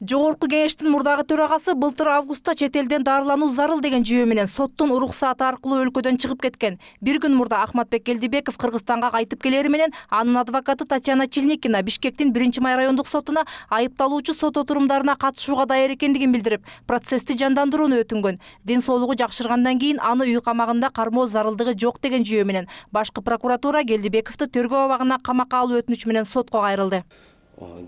Жогорку кеңештин мурдагы төрагасы былтыр августта чет элден дарылануу зарыл деген жүйө менен соттун уруксаты аркылуу өлкөдөн чыгып кеткен. Бир күн мурда Ахматбек Келдибеков Кыргызстанга кайтып келери менен анын адвокаты Татьяна Чильникина Бишкектин 1-май райондук сотуна айыпталуучу сот отурумдарына катышууга даяр экендигин билдирип, процессти жандандырууну өтүнгөн. Ден соолугу жакшыргандан кийин аны үй камагында кармоо зарылдыгы жок деген жүйө менен башкы прокуратура Келдибековду тергөө абагына камакка алуу өтүнүчү менен сотко кайрылды.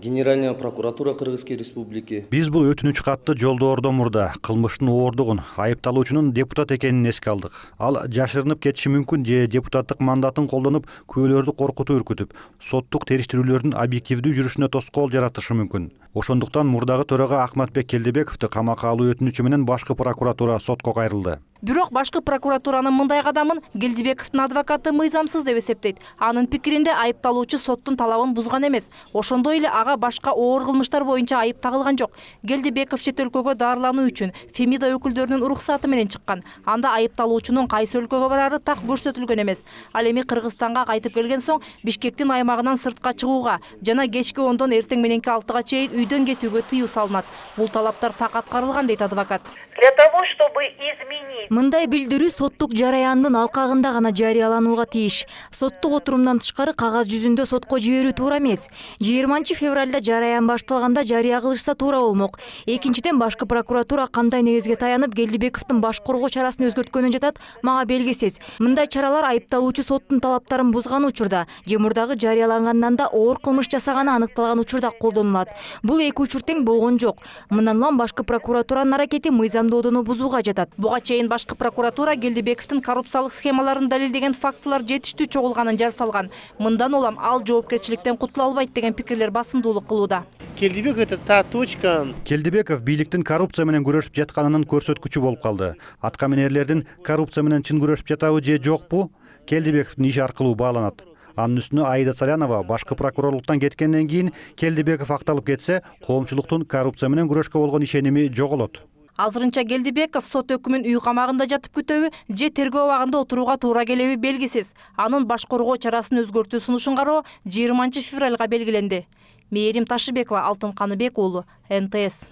Генеральная прокуратура Кыргызской республики. Биз бул өтүнүч катты жолдоордон мурда кылмыштын оордугун, айыпталуучунун депутат экенин эске алдык. Ал жашырынып кетиши мүмкүн же депутаттык мандатын колдонуп, күбөлөрдү коркутуп үркүтүп, соттук териштирүүлөрдүн объективдүү жүрүшүнө тоскоол жаратышы мүмкүн. Ошондуктан мурдагы төрага Ахматбек Келдибековду камакка алуу өтүнүчү менен башкы прокуратура сотко кайрылды. Бирок башкы прокуратуранын мындай кадамын Келдибековдун адвокаты мыйзамсыз деп эсептейт. Анын пикиринде айыпталуучу соттун талабын бузган эмес. Ошондой эле ага башка оор кылмыштар боюнча айып тагылган жок. Келдибеков чет өлкөгө дарылануу үчүн Фемида өкүлдөрүнүн уруксаты менен чыккан. Анда айыпталуучунун кайсы өлкөгө барары так көрсөтүлгөн эмес. Ал эми Кыргызстанга кайтып келген соң Бишкектин аймагынан сыртка чыгууга жана кечки 10-дон эртең мененки 6-га чейин үйдөн кетүүгө тыюу салынат. Бул талаптар так аткарылган дейт адвокат. Для того, чтобы изменить. Мындай билдирүү соттук жараяндын алкагында гана жарыяланууга тийиш. Соттук отурумдан тышкары кагаз жүзүндө сотко жиберүү туура эмес. 20 февралда жараян башталганда жарыя кылышса туура болмок. Экинчиден башкы прокуратура кандай негизге таянып Келдибековдун баш коргоо чарасын өзгөрткөнүн жатат, мага белгисиз. Мындай чаралар айыпталуучу соттун талаптарын бузган учурда же мурдагы жарыялангандан да оор кылмыш жасаганы аныкталган учурда колдонулат. Бул эки учур тең болгон жок. Мындан улам башкы прокуратуранын аракети мыйзамдоодону бузууга жатат. Буга чейин башкы прокуратура Келдибековдун коррупциялык схемаларын далилдеген фактылар жетиштүү чогулганын жар салган. Мындан улам ал жоопкерчиликтен кутула албайт деген пикирлер басымдуулук кылууда. Келдибеков это та точка. Келдибеков бийликтин коррупция менен күрөшүп жатканынын көрсөткүчү болуп калды. Аткаминерлердин коррупция менен чын күрөшүп жатабы же жокпу? Келдибековдун иши аркылуу бааланат. Анын үстүнө Аида Салянова башкы прокурорлуктан кеткенден кийин Келдибеков акталып кетсе, коомчулуктун коррупция менен күрөшкө болгон ишеними жоголот. Азырынча Келдибеков сот өкүмүн үй камагында жатып күтөбү же тергөө абагында отурууга туура келеби белгисиз. Анын баш коргоо чарасын өзгөртүү сунушун кароо 20 февралга белгиленди. Мээрим Ташыбекова, Алтын Каныбек уулу, НТС.